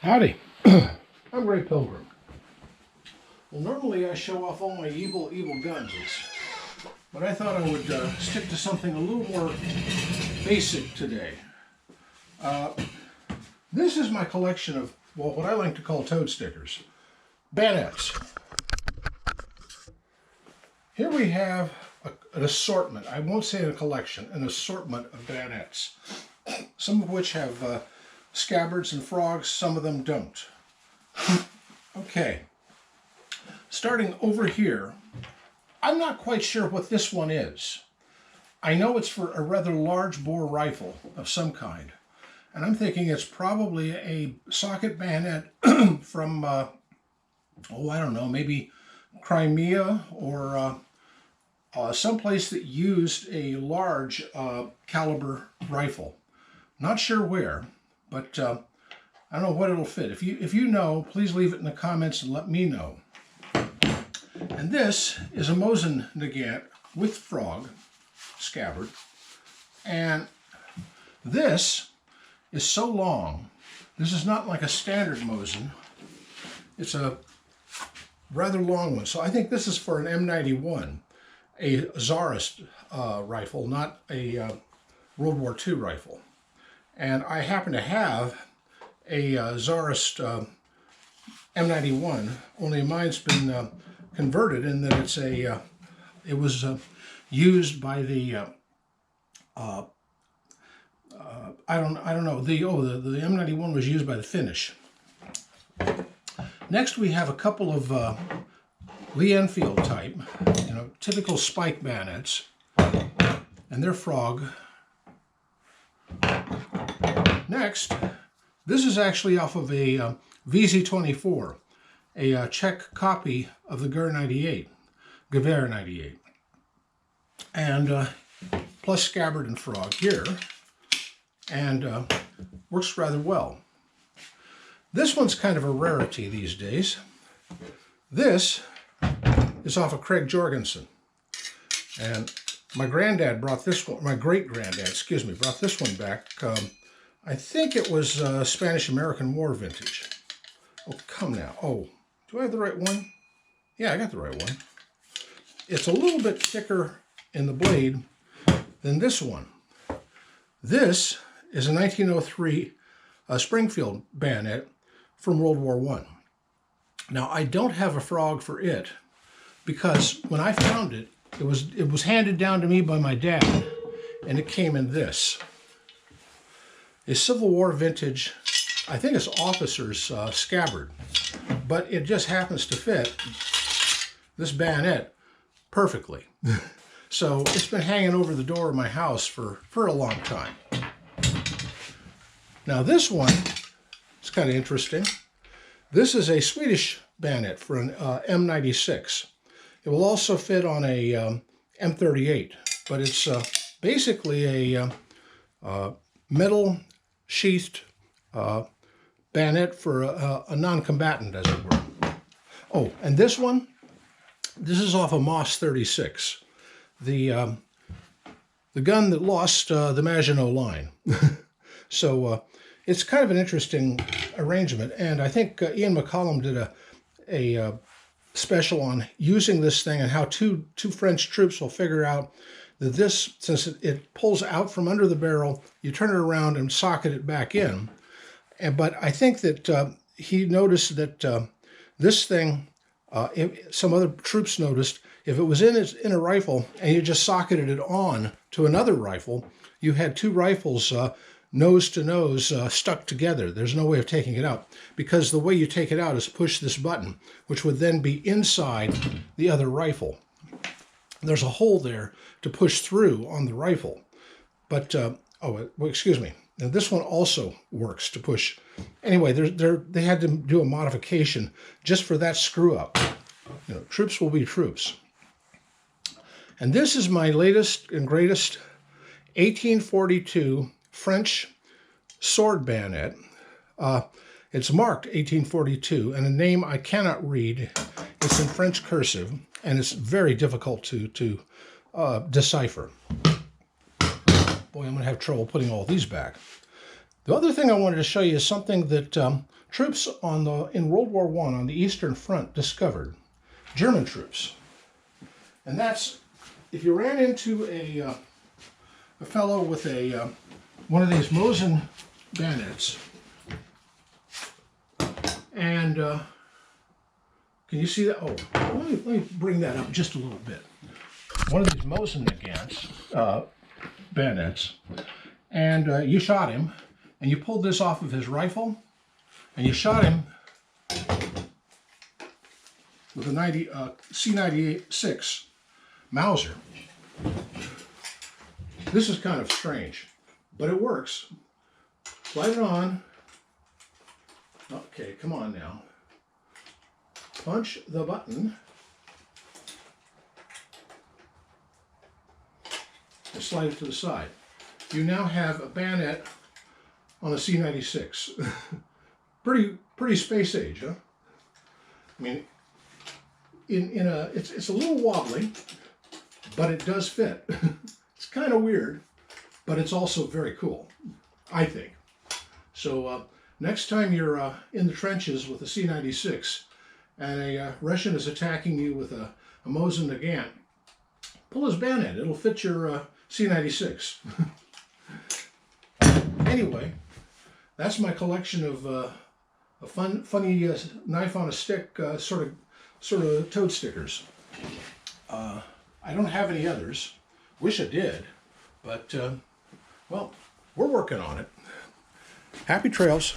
Howdy, I'm Grey Pilgrim. Well, normally I show off all my evil guns, but I thought I would stick to something a little more basic today. This is my collection of, well, what I like to call toad stickers, bayonets. Here we have an assortment, I won't say a collection, an assortment of bayonets, some of which have scabbards and frogs, some of them don't. Okay, starting over here, I'm not quite sure what this one is. I know it's for a rather large bore rifle of some kind, and I'm thinking it's probably a socket bayonet from, I don't know, maybe Crimea or someplace that used a large caliber rifle. Not sure where, but I don't know what it'll fit. If you know, please leave it in the comments and let me know. And this is a Mosin Nagant with frog scabbard, and this is so long. This is not like a standard Mosin. It's a rather long one. So I think this is for an M91, a Tsarist rifle, not a World War II rifle. And I happen to have a Tsarist M91, only mine's been converted in that it's a, it was used by the, I don't know, the M91 was used by the Finnish. Next we have a couple of Lee Enfield type, typical spike bayonets, and they're frog. Next, this is actually off of a VZ24, a Czech copy of the Gewehr 98, and plus scabbard and frog here, and works rather well. This one's kind of a rarity these days. This is off of Craig Jorgensen, and my granddad brought this one, my great-granddad, excuse me, brought this one back. I think it was Spanish-American War vintage. Oh, come now. Oh, do I have the right one? Yeah, I got the right one. It's a little bit thicker in the blade than this one. This is a 1903 Springfield bayonet from World War I. Now, I don't have a frog for it because when I found it, it was handed down to me by my dad, and it came in this. A Civil War vintage, I think it's officer's scabbard, but it just happens to fit this bayonet perfectly. So it's been hanging over the door of my house for a long time. Now this one is kind of interesting. This is a Swedish bayonet for an M96. It will also fit on a M38, but it's basically a metal sheathed bayonet for a non-combatant, as it were. Oh, and this one, this is off a Moss 36, the gun that lost the Maginot Line. So it's kind of an interesting arrangement, and I think Ian McCollum did a special on using this thing and how two French troops will figure out that this, since it pulls out from under the barrel, you turn it around and socket it back in. But I think that he noticed that this thing, some other troops noticed, if it was in a rifle and you just socketed it on to another rifle, you had two rifles nose to nose stuck together. There's no way of taking it out, because the way you take it out is push this button, which would then be inside the other rifle. There's a hole there to push through on the rifle. But, excuse me. Now this one also works to push. Anyway, they had to do a modification just for that screw up. Troops will be troops. And this is my latest and greatest 1842 French sword bayonet. It's marked 1842, and a name I cannot read. It's in French cursive, and it's very difficult to decipher. Boy, I'm going to have trouble putting all these back. The other thing I wanted to show you is something that troops in World War I on the Eastern Front discovered. German troops. And that's, if you ran into a fellow with one of these Mosin bayonets, and can you see that? Oh, let me bring that up just a little bit. One of these Mosin bayonets, and you shot him, and you pulled this off of his rifle, and you shot him with a C96 Mauser. This is kind of strange, but it works. Slide it on. Okay, come on now. Punch the button. And slide it to the side. You now have a bayonet on a C96. pretty space age, huh? I mean, it's a little wobbly, but it does fit. It's kind of weird, but it's also very cool, I think. So next time you're in the trenches with a C96 and a Russian is attacking you with a Mosin Nagant, pull his bayonet. It'll fit your C96. Anyway, that's my collection of funny knife on a stick sort of toad stickers. I don't have any others. Wish I did, but well, we're working on it. Happy trails.